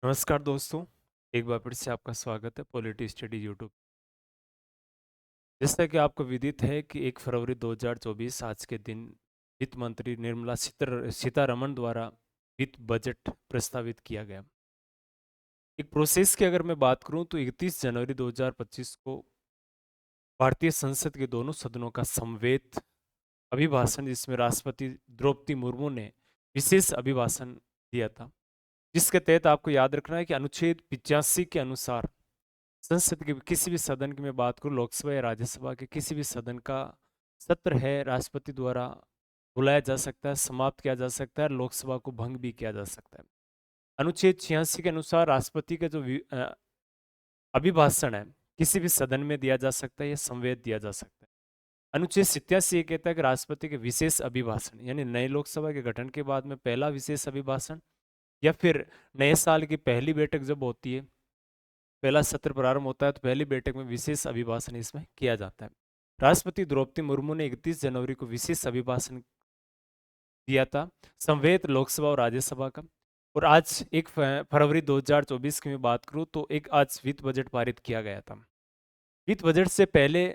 नमस्कार दोस्तों, एक बार फिर से आपका स्वागत है पॉलिटी स्टडी यूट्यूब। जैसा कि आपको विदित है कि 1 फरवरी 2024 आज के दिन वित्त मंत्री निर्मला सीतारमण द्वारा वित्त बजट प्रस्तावित किया गया। एक प्रोसेस की अगर मैं बात करूं तो 31 जनवरी 2025 को भारतीय संसद के दोनों सदनों का समवेत अभिभाषण, जिसमें राष्ट्रपति द्रौपदी मुर्मू ने विशेष अभिभाषण दिया था, जिसके तहत आपको याद रखना है कि अनुच्छेद 85 के अनुसार संसद के किसी भी सदन की मैं बात करूं, लोकसभा या राज्यसभा के किसी भी सदन का सत्र है, राष्ट्रपति द्वारा बुलाया जा सकता है, समाप्त किया जा सकता है, लोकसभा को भंग भी किया जा सकता है। अनुच्छेद 86 के अनुसार राष्ट्रपति का जो अभिभाषण है किसी भी सदन में दिया जा सकता है या संवेद दिया जा सकता है। अनुच्छेद 87 ये कहता है कि राष्ट्रपति के विशेष अभिभाषण यानी नए लोकसभा के गठन के बाद में पहला विशेष अभिभाषण या फिर नए साल की पहली बैठक जब होती है, पहला सत्र प्रारंभ होता है, तो पहली बैठक में विशेष अभिभाषण इसमें किया जाता है। राष्ट्रपति द्रौपदी मुर्मू ने 31 जनवरी को विशेष अभिभाषण दिया था संवेद लोकसभा और राज्यसभा का। और आज 1 फरवरी 2024 की मैं बात करूं तो एक आज वित्त बजट पारित किया गया था। वित्त बजट से पहले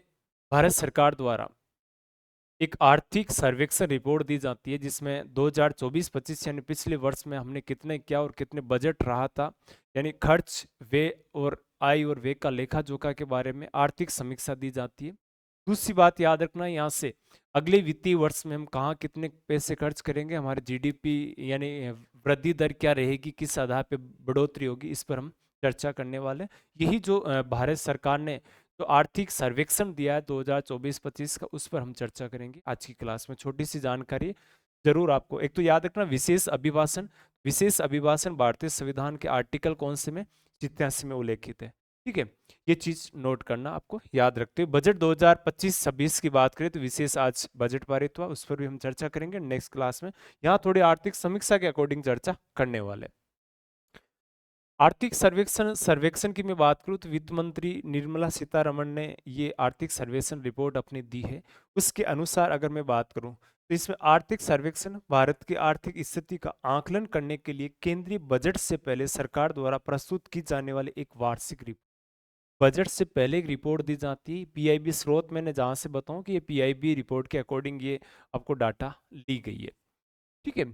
भारत सरकार द्वारा एक आर्थिक सर्वेक्षण रिपोर्ट दी जाती है, जिसमें 2024-25 यानी पिछले वर्ष में हमने कितने किया और कितने बजट रहा था, यानी खर्च, व्यय और आय और व्यय का लेखा जोखा के बारे में आर्थिक समीक्षा दी जाती है। दूसरी बात याद रखना, यहाँ से अगले वित्तीय वर्ष में हम कहाँ कितने पैसे खर्च करेंगे, हमारे जीडीपी यानी वृद्धि दर क्या रहेगी, किस आधार पे बढ़ोतरी होगी, इस पर हम चर्चा करने वाले हैं। यही जो भारत सरकार ने तो आर्थिक सर्वेक्षण दिया है 2024-25 का, उस पर हम चर्चा करेंगे आज की क्लास में। छोटी सी जानकारी जरूर आपको एक तो याद रखना, विशेष अभिभाषण भारतीय संविधान के आर्टिकल कौन से में, 87 में उल्लेखित है। ठीक है, ये चीज नोट करना आपको याद रखते हुए बजट 2025-26 की बात करें तो विशेष आज बजट पारित हुआ, उस पर भी हम चर्चा करेंगे नेक्स्ट क्लास में। यहाँ थोड़ी आर्थिक समीक्षा के अकॉर्डिंग चर्चा करने वाले। आर्थिक सर्वेक्षण सर्वेक्षण की मैं बात करूं तो वित्त मंत्री निर्मला सीतारमण ने ये आर्थिक सर्वेक्षण रिपोर्ट अपनी दी है। उसके अनुसार अगर मैं बात करूं तो इसमें आर्थिक सर्वेक्षण भारत की आर्थिक स्थिति का आकलन करने के लिए केंद्रीय बजट से पहले सरकार द्वारा प्रस्तुत की जाने वाली एक वार्षिक रिपोर्ट। बजट से पहले एक रिपोर्ट दी जाती है, पीआईबी स्रोत मैंने जहां से बताऊं कि ये पीआईबी रिपोर्ट के अकॉर्डिंग ये आपको डाटा ली गई है। ठीक है,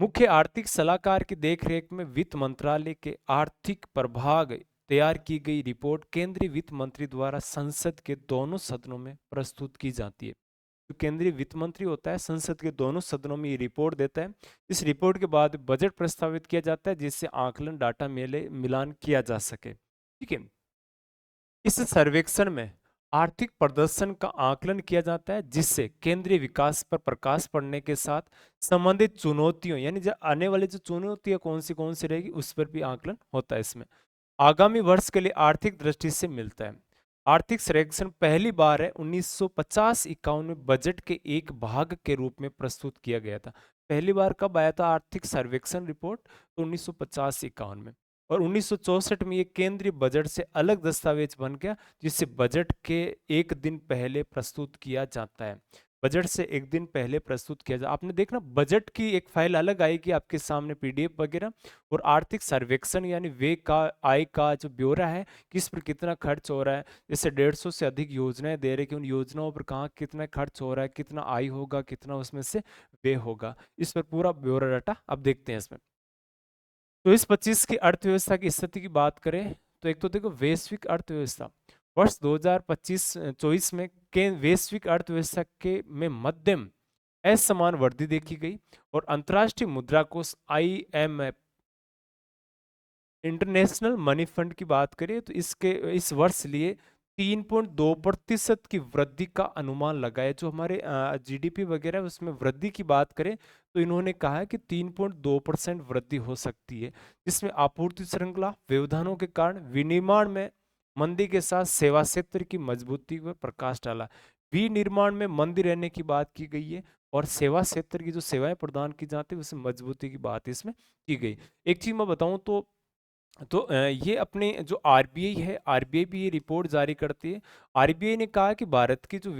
मुख्य आर्थिक सलाहकार की देखरेख में वित्त मंत्रालय के आर्थिक प्रभाग तैयार की गई रिपोर्ट केंद्रीय वित्त मंत्री द्वारा संसद के दोनों सदनों में प्रस्तुत की जाती है। जो केंद्रीय वित्त मंत्री होता है संसद के दोनों सदनों में ये रिपोर्ट देता है। इस रिपोर्ट के बाद बजट प्रस्तावित किया जाता है, जिससे आकलन डाटा मेले मिलान किया जा सके। ठीक है, इस सर्वेक्षण में आर्थिक प्रदर्शन का आकलन किया जाता है, जिससे केंद्रीय विकास पर प्रकाश पड़ने के साथ संबंधित चुनौतियों यानी जो आने वाली जो चुनौतियां कौन सी रहेगी उस पर भी आकलन होता है। इसमें आगामी वर्ष के लिए आर्थिक दृष्टि से मिलता है। आर्थिक सर्वेक्षण पहली बार है 1950-51 में बजट के एक भाग के रूप में प्रस्तुत किया गया था। पहली बार कब आया था आर्थिक सर्वेक्षण रिपोर्ट? तो 1950-51 में। और 1964 में ये केंद्रीय बजट से अलग दस्तावेज बन गया, जिसे बजट के एक दिन पहले प्रस्तुत किया जाता है। बजट से एक दिन पहले प्रस्तुत किया जाए, आपने देखना बजट की एक फाइल अलग आएगी आपके सामने पीडीएफ वगैरह, और आर्थिक सर्वेक्षण यानी व्यय का आय का जो ब्यौरा है, किस पर कितना खर्च हो रहा है, जैसे 150 से अधिक योजनाएं दे रहे कि उन योजनाओं पर कहाँ कितना खर्च हो रहा है, कितना आय होगा, कितना उसमें से व्यय होगा, इस पर पूरा ब्यौरा डाटा अब देखते हैं इसमें। तो इस 25 की अर्थव्यवस्था की स्थिति की बात करें तो एक तो देखो वैश्विक अर्थव्यवस्था वर्ष 2025-24 में के वैश्विक अर्थव्यवस्था के में मध्यम असमान वृद्धि देखी गई। और अंतर्राष्ट्रीय मुद्रा कोष आईएमएफ, इंटरनेशनल मनी फंड की बात करें तो इसके इस वर्ष लिए 3.2% की वृद्धि का अनुमान लगाया। जो हमारे जीडीपी वगैरह है उसमें वृद्धि की बात करें तो इन्होंने कहा है कि 3.2% वृद्धि हो सकती है, जिसमें आपूर्ति श्रृंखला व्यवधानों के कारण विनिर्माण में मंदी के साथ सेवा क्षेत्र की मजबूती पर प्रकाश डाला। विनिर्माण में मंदी रहने की बात की गई है और सेवा क्षेत्र की जो सेवाएं प्रदान की जाती है उसमें मजबूती की बात इसमें की गई। एक चीज मैं बताऊं तो ये अपने जो आरबीआई है, आरबीआई भी ये रिपोर्ट जारी करती है। आरबीआई ने कहा कि भारत की जो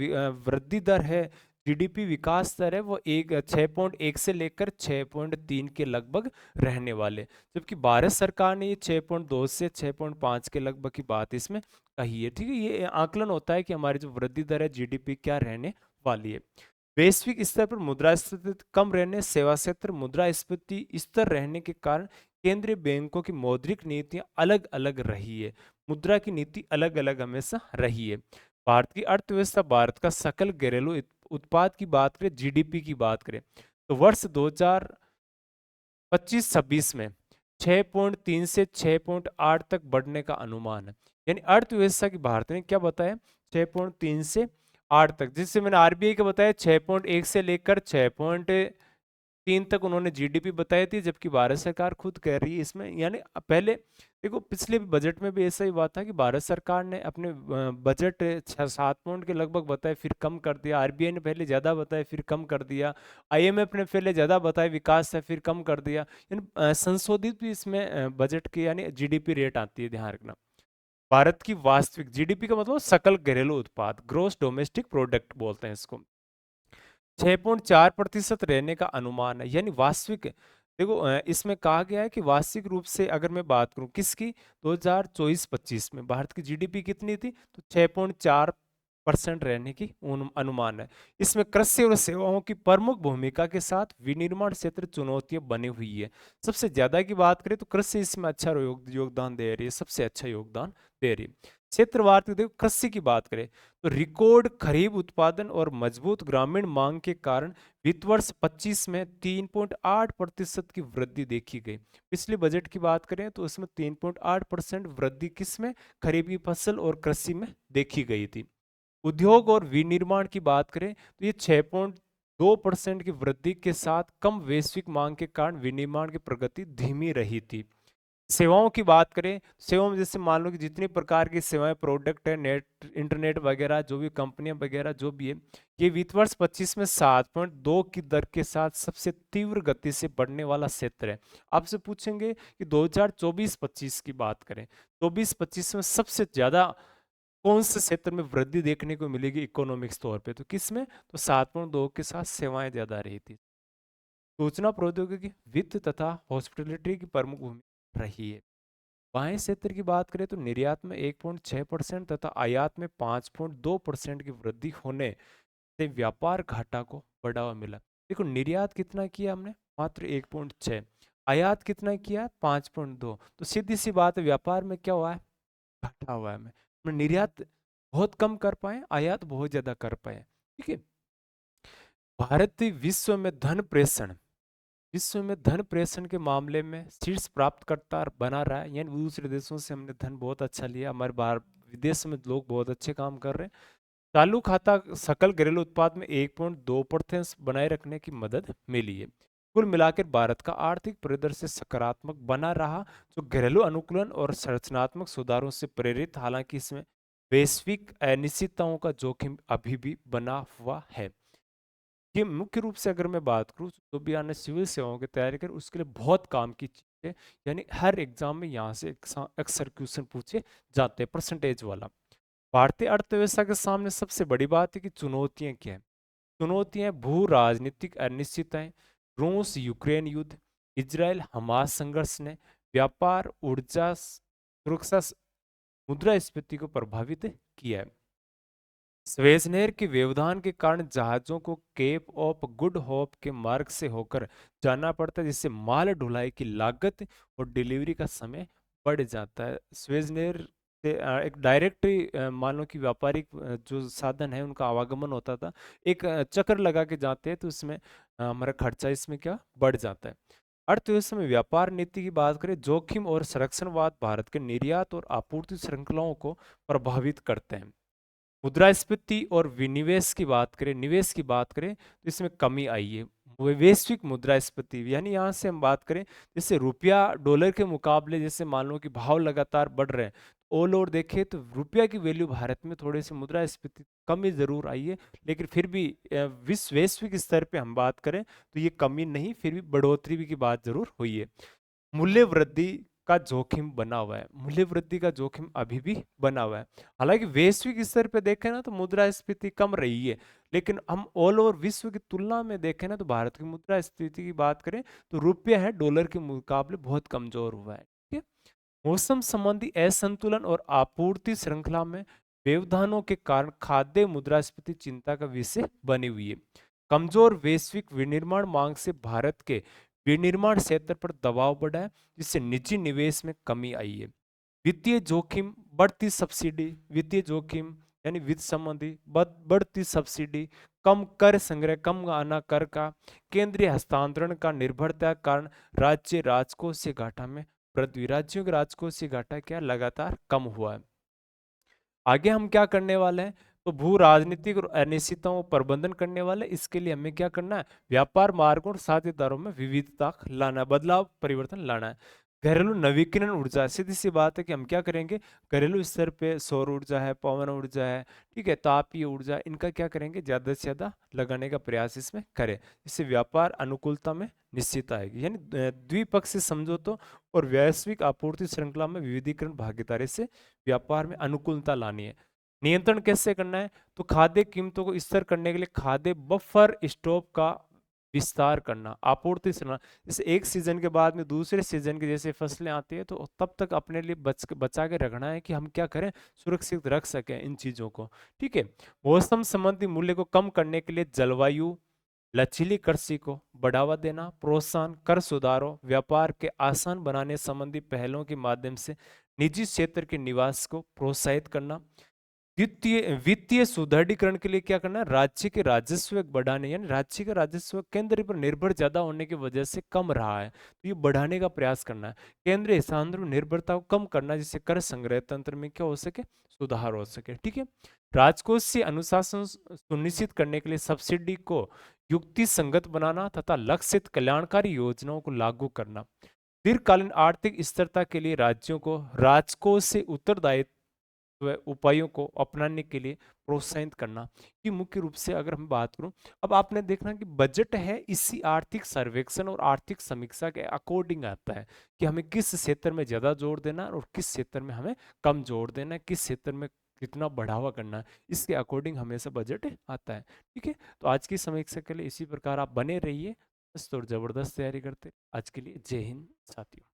वृद्धि दर है जीडीपी विकास दर है वो 6.1 से लेकर 6.3 के लगभग रहने वाले, जबकि भारत सरकार ने ये 6.2 से 6.5 के लगभग की बात इसमें कही है। ठीक है, ये आकलन होता है कि हमारी जो वृद्धि दर है जीडीपी क्या रहने वाली है। वैश्विक स्तर पर मुद्रास्फीति कम रहने, सेवा क्षेत्र मुद्रास्फीति स्तर रहने के कारण केंद्रीय बैंकों की मौद्रिक नीतियां अलग अलग रही है। मुद्रा की नीति अलग अलग हमेशा रही है। भारत की अर्थव्यवस्था, भारत का सकल घरेलू उत्पाद की बात करें, जीडीपी की बात करें, तो वर्ष 2025-26 में 6.3 से 6.8 तक बढ़ने का अनुमान है। यानी अर्थव्यवस्था की भारत ने क्या बताया, 6.3 से 8 तक, जिससे मैंने आरबीआई का बताया 6.1 से लेकर 6.3 तक उन्होंने जीडीपी बताई थी, जबकि भारत सरकार खुद कह रही है इसमें, यानी पहले देखो पिछले बजट में भी ऐसा ही बात था कि भारत सरकार ने अपने बजट 6-7 पॉइंट के लगभग बताए, फिर कम कर दिया। आरबीआई ने पहले ज्यादा बताया, फिर कम कर दिया। आईएमएफ ने पहले ज्यादा बताया विकास है, फिर कम कर दिया। यानी संशोधित भी इसमें बजट की यानी जीडीपी रेट आती है, ध्यान रखना। भारत की वास्तविक जीडीपी का मतलब सकल घरेलू उत्पाद, ग्रोस डोमेस्टिक प्रोडक्ट बोलते हैं इसको, 6.4% रहने का अनुमान है। यानी वास्तविक, देखो इसमें कहा गया है कि वास्तविक रूप से अगर मैं बात करूं किसकी, 2024-25 में भारत की जीडीपी कितनी थी, तो 6.4% रहने की अनुमान है। इसमें कृषि और सेवाओं की प्रमुख भूमिका के साथ विनिर्माण क्षेत्र चुनौतियां बनी हुई है। सबसे ज्यादा की बात करें तो कृषि इसमें अच्छा योगदान दे रही है, सबसे अच्छा योगदान दे रही है। क्षेत्रवार देखो, कृषि की बात करें तो रिकॉर्ड खरीफ उत्पादन और मजबूत ग्रामीण मांग के कारण वित्त वर्ष 25 में 3.8% की वृद्धि देखी गई। पिछले बजट की बात करें तो उसमें 3.8% वृद्धि किसमें, खरीफ की फसल और कृषि में देखी गई थी। उद्योग और विनिर्माण की बात करें तो ये 6.2% की वृद्धि के साथ कम वैश्विक मांग के कारण विनिर्माण की प्रगति धीमी रही थी। सेवाओं की बात करें, सेवाओं में जैसे मान लो कि जितनी प्रकार की सेवाएं, प्रोडक्ट है, नेट इंटरनेट वगैरह, जो भी कंपनियां वगैरह जो भी है, ये वित्त वर्ष 25 में 7.2 की दर के साथ सबसे तीव्र गति से बढ़ने वाला क्षेत्र है। आपसे पूछेंगे कि 2024-25 की बात करें, 24-25 में सबसे ज्यादा कौन से क्षेत्र में वृद्धि देखने को मिलेगी इकोनॉमिक्स तौर पे, तो किस में, तो 7.2 के साथ सेवाएं ज्यादा रही थी। सूचना प्रौद्योगिकी, वित्त तथा हॉस्पिटलिटी की प्रमुख भूमिका रही है। बाह्य क्षेत्र की बात करें तो निर्यात में 1.6% तथा आयात में 5.2% की वृद्धि होने से व्यापार घाटा को बढ़ावा मिला। देखो निर्यात कितना किया हमने, मात्र 1.6, आयात कितना किया, 5.2, तो सीधी सी बात है व्यापार में क्या हुआ है, घाटा हुआ है। हमें निर्यात बहुत कम कर पाए, आयात बहुत ज्यादा कर पाए। ठीक है, भारत विश्व में धन प्रेषण के मामले में शीर्ष प्राप्तकर्ता बना रहा है। यानी दूसरे देशों से हमने धन बहुत अच्छा लिया, हमारे बाहर विदेश में लोग बहुत अच्छे काम कर रहे हैं। चालू खाता सकल घरेलू उत्पाद में 1.2% बनाए रखने की मदद मिली है। कुल मिलाकर भारत का आर्थिक परिदृश्य सकारात्मक बना रहा, जो घरेलू अनुकूलन और संरचनात्मक सुधारों से प्रेरित, हालांकि इसमें वैश्विक अनिश्चितताओं का जोखिम अभी भी बना हुआ है। ये मुख्य रूप से अगर मैं बात करूँ, जो भी आने सिविल सेवाओं की तैयारी कर उसके लिए बहुत काम की चीज़ है। यानी हर एग्जाम में यहाँ से अक्सर क्वेश्चन पूछे जाते हैं परसेंटेज वाला। भारतीय अर्थव्यवस्था के सामने सबसे बड़ी बात है कि चुनौतियां क्या है। चुनौतियां भू राजनीतिक अनिश्चितताएं, रूस यूक्रेन युद्ध, इजराइल हमास संघर्ष ने व्यापार, ऊर्जा, सुरक्षा, मुद्रास्फीति को प्रभावित किया है। स्वेज नहर के व्यवधान के कारण जहाजों को केप ऑफ गुड होप के मार्ग से होकर जाना पड़ता है, जिससे माल ढुलाई की लागत और डिलीवरी का समय बढ़ जाता है। स्वेज नहर से एक डायरेक्ट मान लो कि व्यापारिक जो साधन है उनका आवागमन होता था, एक चक्कर लगा के जाते हैं, तो इसमें हमारा खर्चा इसमें क्या बढ़ जाता है। अर्थव्यवस्था में व्यापार नीति की बात करें, जोखिम और संरक्षणवाद भारत के निर्यात और आपूर्ति श्रृंखलाओं को प्रभावित करते हैं। मुद्रास्फीति और विनिवेश की बात करें, निवेश की बात करें, तो इसमें कमी आई है। वैश्विक मुद्रास्फीति यानी यहाँ से हम बात करें, जैसे रुपया डॉलर के मुकाबले जैसे मान लो कि भाव लगातार बढ़ रहे हैं, ऑल ओवर देखें तो रुपया की वैल्यू भारत में थोड़ी सी मुद्रास्फीति कमी जरूर आई है, लेकिन फिर भी विश्व वैश्विक स्तर पे हम बात करें तो ये कमी नहीं, फिर भी बढ़ोतरी भी की बात जरूर हुई है। मूल्य वृद्धि का जोखिम बना हुआ है, मूल्य वृद्धि का जोखिम अभी भी बना हुआ है। हालांकि वैश्विक स्तर पे देखें ना तो मुद्रास्फीति कम रही है, लेकिन हम ऑल ओवर विश्व की तुलना में देखें ना, तो भारत की मुद्रा स्थिति की बात करें तो रुपया है डॉलर के मुकाबले बहुत कमजोर हुआ है। ठीक है। मौसम संबंधी असंतुलन और आपूर्ति श्रृंखला में व्यवधानों के कारण खाद्य मुद्रास्फीति चिंता का विषय बनी हुई है। कमजोर वैश्विक विनिर्माण मांग से भारत के विनिर्माण क्षेत्र पर दबाव बढ़ा है, जिससे निजी निवेश में कमी आई है। वित्तीय जोखिम बढ़ती सब्सिडी, वित्तीय जोखिम यानी वित्त संबंधी बढ़ती सब्सिडी, कम कर संग्रह, कम आना कर का, केंद्रीय हस्तांतरण का निर्भरता के कारण राज्य राजकोषीय घाटा में वृद्धि। राज्यों के राजकोषीय घाटा क्या लगातार कम हुआ है। आगे हम क्या करने वाले हैं, तो भू राजनीतिक और अनिश्चितताओं प्रबंधन करने वाले। इसके लिए हमें क्या करना है, व्यापार मार्गों और साझेदारों में विविधता लाना है, बदलाव परिवर्तन लाना है। घरेलू नवीकरण ऊर्जा, सीधी सी बात है कि हम क्या करेंगे, घरेलू स्तर पे सौर ऊर्जा है, पवन ऊर्जा है, ठीक है, तापीय ऊर्जा, इनका क्या करेंगे, ज्यादा से ज्यादा लगाने का प्रयास इसमें करें। इससे व्यापार अनुकूलता में निश्चित आएगी, यानी द्विपक्षीय समझौतों और वैश्विक आपूर्ति श्रृंखला में विविधीकरण भागीदारी से व्यापार में अनुकूलता लानी है। नियंत्रण कैसे करना है, तो खाद्य कीमतों को स्थिर करने के लिए खाद्य बफर स्टॉक का विस्तार करना, आपूर्ति श्रृंखला, जैसे एक सीजन के बाद में दूसरे सीजन की जैसे फसलें आती है, तो तब तक अपने लिए बचा के रखना है कि हम क्या करें, सुरक्षित रख सकें इन चीजों को। ठीक है। मौसम संबंधी मूल्य को कम करने के लिए जलवायु लचीली कृषि को बढ़ावा देना, प्रोत्साहन, कर सुधारों, व्यापार के आसान बनाने संबंधी पहलों के माध्यम से निजी क्षेत्र के निवास को प्रोत्साहित करना। वित्तीय वित्तीय सुदृढ़ीकरण के लिए क्या करना है, राज्य के राजस्व बढ़ाने, यानी राज्य का राजस्व केंद्र पर निर्भर ज्यादा होने की वजह से कम रहा है, तो ये बढ़ाने का प्रयास करना है। केंद्रीय हस्तांतरण निर्भरता को कम करना, जिससे कर संग्रह तंत्र में क्या हो सके, सुधार हो सके। ठीक है। राजकोष से अनुशासन सुनिश्चित करने के लिए सब्सिडी को युक्ति संगत बनाना तथा लक्षित कल्याणकारी योजनाओं को लागू करना। दीर्घकालीन आर्थिक स्थिरता के लिए राज्यों को राजकोष से उत्तरदायित्व उपायों को अपनाने के लिए प्रोत्साहित करना। ये मुख्य रूप से अगर हम बात करूं, अब आपने देखना कि बजट है इसी आर्थिक सर्वेक्षण और आर्थिक समीक्षा के अकॉर्डिंग आता है कि हमें किस क्षेत्र में ज्यादा जोर देना है और किस क्षेत्र में हमें कम जोर देना है, किस क्षेत्र में कितना बढ़ावा करना है, इसके अकॉर्डिंग हमेशा बजट आता है। ठीक है। तो आज की समीक्षा के लिए इसी प्रकार आप बने रहिए, मस्त और जबरदस्त तैयारी करते। आज के लिए जय हिंद साथियों।